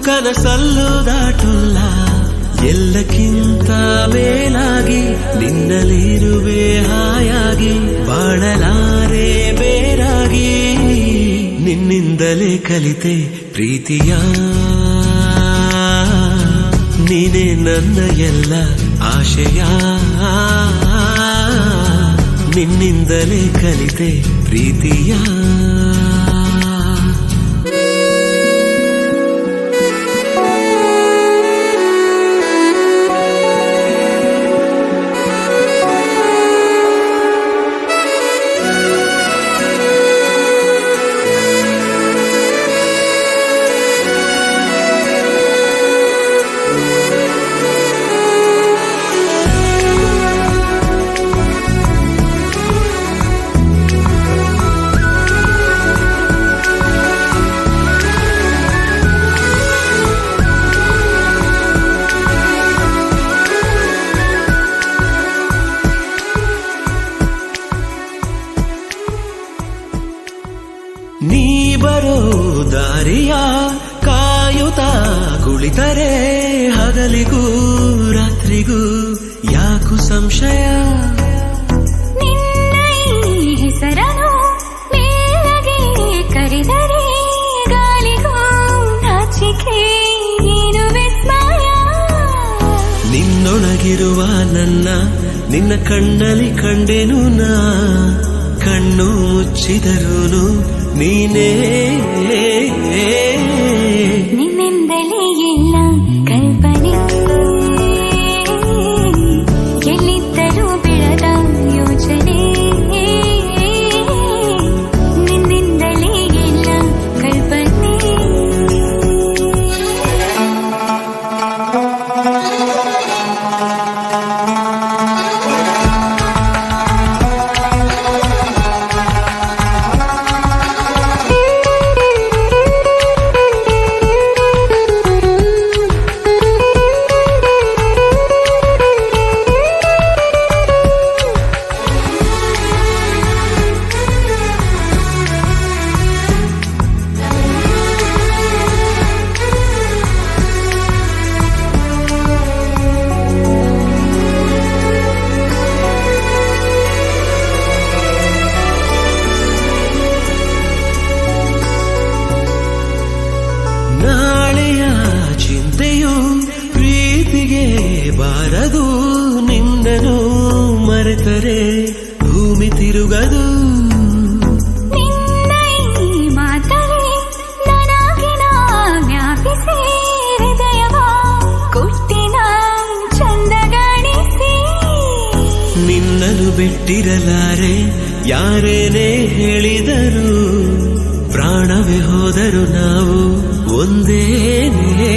ಕನಸಲ್ಲೂ ದಾಟುಲ್ಲ ಎಲ್ಲಕ್ಕಿಂತ ಮೇಲಾಗಿ ನಿನ್ನಲಿರುವೆ ಹಾಯಾಗಿ ಬಾಳಲಾರೆ ಬೇರಾಗಿ ನಿನ್ನಿಂದಲೇ ಕಲಿತೆ ಪ್ರೀತಿಯ ನೀನೇ ನನ್ನ ಎಲ್ಲ ಆಶಯ ನಿನ್ನಿಂದಲೇ ಕಲಿತೆ ಪ್ರೀತಿಯ ನೀ ಬರೋ ದಾರಿಯ ಕಾಯುತ್ತಾ ಕುಳಿತರೆ ಹಗಲಿಗೂ ರಾತ್ರಿಗೂ ಯಾಕು ಸಂಶಯ ನಿನ್ನ ಹೆಸರನು ಮೇಲಗೆ ಕರೆದರೆ ಗಾಳಿಗೂ ನಾಚಿಕೆ ಏನು ವಿಸ್ಮಯ ನಿನ್ನೊಳಗಿರುವ ನನ್ನ ನಿನ್ನ ಕಣ್ಣಲ್ಲಿ ಕಂಡೆನು ನಾ ಕಣ್ಣು ಮುಚ್ಚಿದರೂನು ನೀನೇ ನಿನ್ನಿಂದಲೇ ಎಲ್ಲ ಕಲ್ಪನೆ ಎಲ್ಲಿದ್ದರೂ ಬೆಳೆದ ಯೋಚನೆ ನಿನ್ನಿಂದಲೇ ಎಲ್ಲ ಕಲ್ಪನೆ ಬಾರದು ನಿನ್ನನು ಮರೆತರೆ ಭೂಮಿ ತಿರುಗದು ನಿನ್ನ ಮಾತವೇ ನನಗಿನ ವ್ಯಾಪಿಸಿ ಹೃದಯವ ಕೊಟ್ಟಿನ ಚಂದಗಾಣಿಸಿ ನಿನ್ನನು ಬಿಟ್ಟಿರಲಾರೆ ಯಾರೇನೇ ಹೇಳಿದರು ಪ್ರಾಣವೇ ಹೋದರು ನಾವು ಒಂದೇನೇ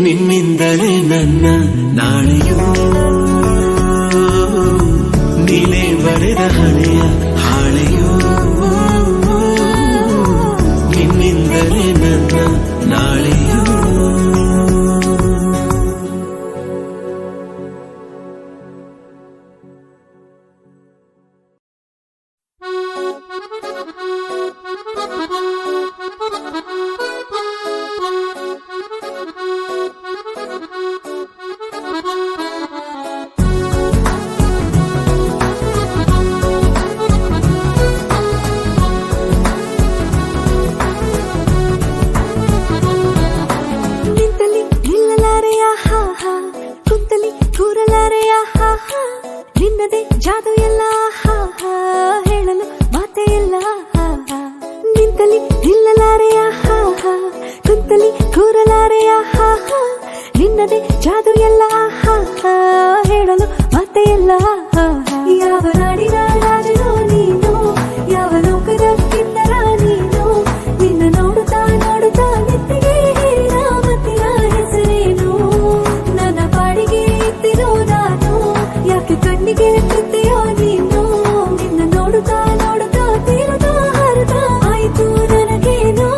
ನಿನ್ನಿಂದಲೇ ನನ್ನ ನಾಳೆಯೂ ನೀನೇ ಬರೆದ ಹಳೆಯ ಹಾಳೆಯೂ ನಿನ್ನಿಂದಲೇ ನನ್ನ ನಾಳೆಯೂ ಕಣ್ಣಿಗೆ ಎತ್ತುತ್ತೀಯೋ ನೀನು ನಿನ್ನ ನೋಡುತ್ತಾ ನೋಡುತ್ತಾ ತೀರದ ಹರಿದ ಆಯ್ತು ನನಗೇನೋ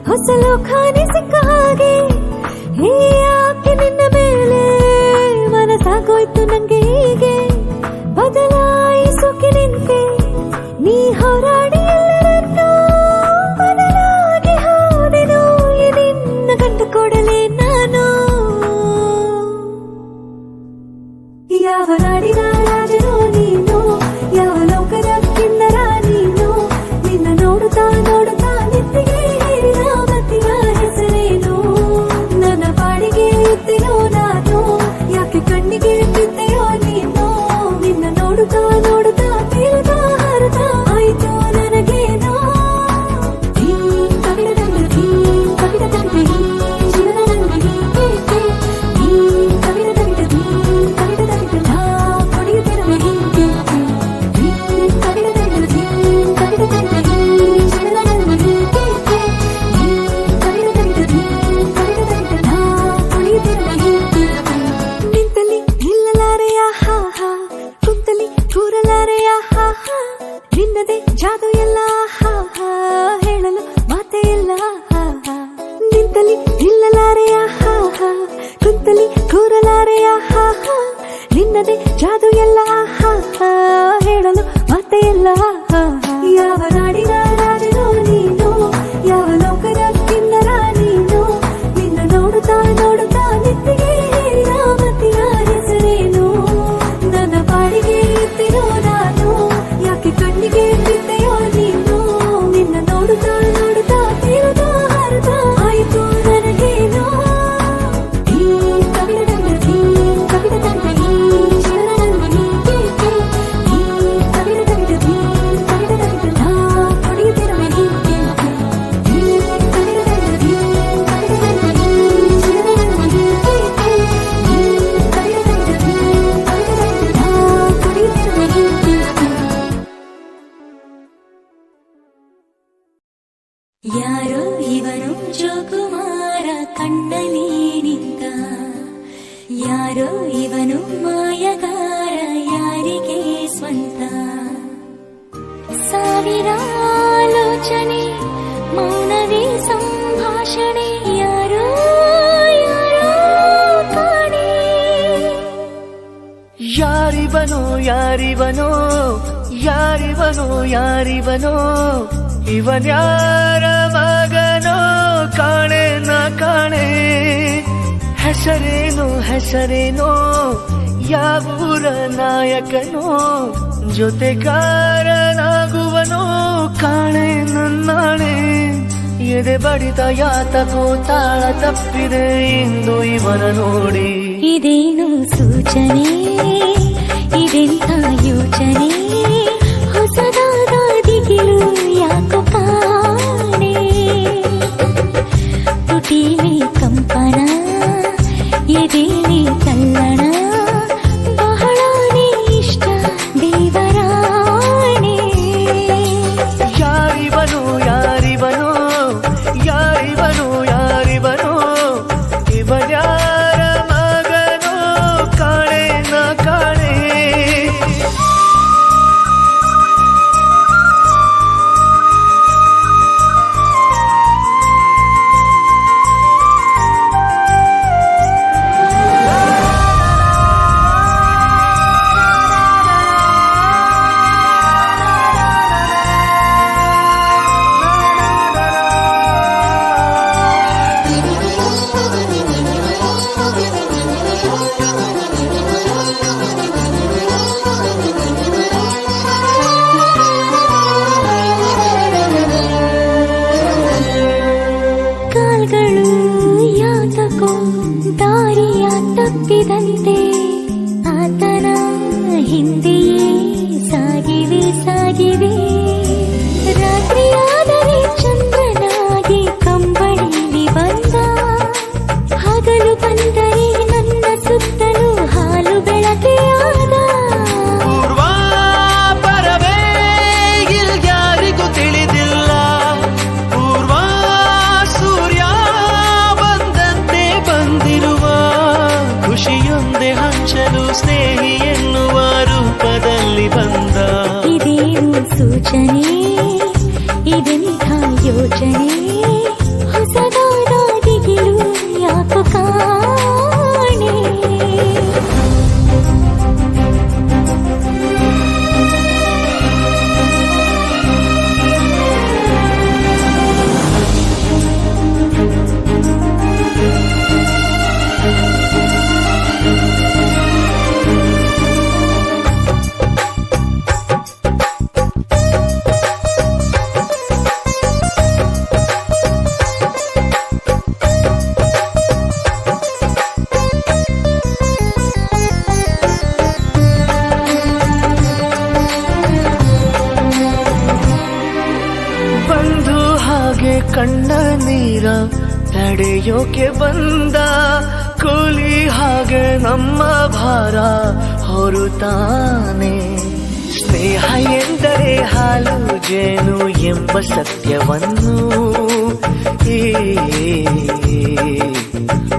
ಹೊಸ ಲೋಕಾನೆ ಸಿಕ್ಕ ಹಾಗೆ ಯಾಕೆ ನಿನ್ನ ಮೇಲೆ ಮನಸ್ಸಾಗೋಯ್ತು ನಂಗೆ ಹೀಗೆ ಬದಲಾಯಿಸೋಕೆ ನಿಂತೆ ನೀ ಹೋರಾಡಿ ಎಲ್ಲರನ್ನೂ ಬದಲಾಗಿ ಹೋದೆನು ನಿನ್ನ ಗಂಟು ಕೊಡಲೇ ನಾನು ಯಾವ ನಾಡಿನ ರಾಜನು ನೀನು ಯಾವ ಲೋಕದ ಕಿನ್ನರ ನೀನು ನಿನ್ನ ನೋಡುತ್ತಾ ನೋಡುತ್ತಾ ನಿತ್ತಿಗೆ ಕಣ್ಣಿಗೆ ಎತ್ತಿದೆಯೋ ನೀನು ನಿನ್ನ ನೋಡುತ್ತಾ ನೋಡುತ್ತಾ ತೀರದ ಹರಿದ ಆಯ್ತು ನನಗೇನೋ ನಿನ್ನದೇ ಜಾದು ಎಲ್ಲ ಹೇಳಲು ಮಾತೆ ಇಲ್ಲ ನಿಂತಲಿ ನಿಲ್ಲಲಾರೆಯ ಕುಂತಲಿ ಕೂರಲಾರೆಯ ನಿನ್ನದೇ ಜಾದು ಎಲ್ಲ ಹೇಳಲು ಮಾತೆ ಇಲ್ಲ ಯಾವ ನಾಡಿನ ರಾಜನು ನೀನು ಯಾವ ಲೋಕದ ಕಿನ್ನರ ನೀನು ನಿನ್ನ ನೋಡುತ್ತಾ ನೋಡುತ್ತಾ ನಿತ್ತಿಗೆ ಮತಿಯ ಹೆಸರೇನು ನನ್ನ ಬಾಡಿಗೆ ಎತ್ತಿರೋ ನಾನು ಯಾಕೆ ಕಣ್ಣಿಗೆ ಬಿದ್ದೆಯೋ ನೀನು ನಿನ್ನ ನೋಡುತ್ತಾ ನೋಡುತ್ತಾ ತೀರದ ಹರಿದ ಆಯ್ತು ನನಗೇನೋ ಯಾರೋ ಇವನು ಜೋಕುಮಾರ ಕಣ್ಣಲ್ಲಿ ನಿಂತ ಯಾರೋ ಇವನು ಮಾಯಗಾರ ಯಾರಿಗೆ ಸ್ವಂತ ಸಾವಿರ ಆಲೋಚನೆ ಮೌನವೇ ಸಂಭಾಷಣೆ ಯಾರೋ ಯಾರೋ ಕಾಣೆ ಯಾರಿವನೋ ಯಾರಿವನೋ ಯಾರಿವನೋ ಯಾರಿವನೋ ಇವನ್ಯಾರ ಮಗನೋ ಕಾಣೆ ನ ಕಾಣೆ ಹೆಸರೇನು ಹೆಸರೇನೋ ಯಾವೂರ ನಾಯಕನೋ ಜೊತೆಗಾರನಾಗುವನೋ ಕಾಣೆ ನನ್ನಾಣೆ ಎದೆ ಬಡಿತ ಯಾತಕೋ ತಾಳ ತಪ್ಪಿದೆ ಇಂದು ಇವನ ನೋಡಿ ಇದೇನು ಸೂಚನೆ ಇದೆಂಥ ಯೋಚನೆ ಹೊಸದಾದ ದಿಗಿಲು ಯಾಕೋ ಕಾಣೆ ತುಟಿಲಿ ಕಂಪನ ಎದೆಲಿ ತಲ್ಲಣ ಬಹಳನೇ ಇಷ್ಟ ದೇವರಾಣೆ ಯಾರಿವನು ಯಾರಿವನು ಯಾರಿವನು ಯಾರಿವನು ಇವನ್ಯಾರ ಮಗನೋ ಕಾಣೆ ನ ಕಾಣೆ ಯಾಕೋ ದಾರಿಯ ತಪ್ಪಿದಂತೆ ಆತನ ಹಿಂದೆಯೇ ಸಾಗಿವೆ ರಾತ್ರಿಯಾದರೆ ಚಂದ್ರನಾಗಿ ಕಂಬಳಿಲಿ ಬಂದ ಹಗಲು ಬಂದರೆ ನನ್ನ ಸುತ್ತಲೂ ಹಾಲು ಬೆಳಕೆ ಆದ ಪೂರ್ವ ಪರವೇ ಇಲ್ಯಾರಿಗೂ ತಿಳಿದಿಲ್ಲ ಪೂರ್ವ ಸೂರ್ಯ ಬಂದಂತೆ ಬಂದಿರುವ ಖುಷಿಯೊಂದೇ ಹಂಚಲು ಸ್ನೇಹಿ ಎನ್ನುವ ರೂಪದಲ್ಲಿ ಬಂದ ಇದೇನು ಸೂಚನೆ ಇದೆಂಥ ಯೋಚನೆ ಹೊಸದಾದ ದಿಗಿಲು ಯಾಕೋ ಕಾಣೆ ಬಂದು ಹಾಗೆ ಕಣ್ಣ ನೀರ ತಡೆಯೋಕೆ ಬಂದ ಕೂಲಿ ಹಾಗೆ ನಮ್ಮ ಭಾರ ಹೊರುತ್ತಾನೆ ಸ್ನೇಹ ಎಂದರೆ ಹಾಲು ಜೇನು ಎಂಬ ಸತ್ಯವನ್ನು ಈ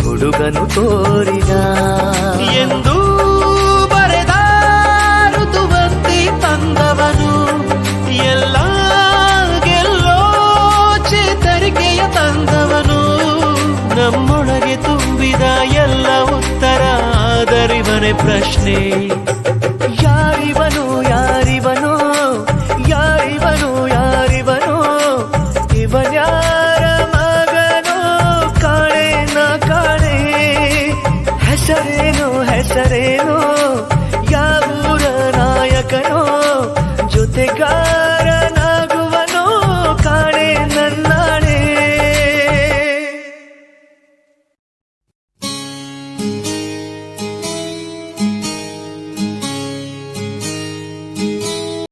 ಹುಡುಗನು ತೋರಿದ ಎಂದು ಬರೆದ ಋತುವಂತಿ ತಂದವನು ಎಲ್ಲ ಗೆಲ್ಲೋ ಚೇತರಿಕೆಯ ತಂದವನು ನಮ್ಮೊಳಗೆ ತುಂಬಿದ ಎಲ್ಲ ಉತ್ತರ ಆದರಿವನೇ ಪ್ರಶ್ನೆ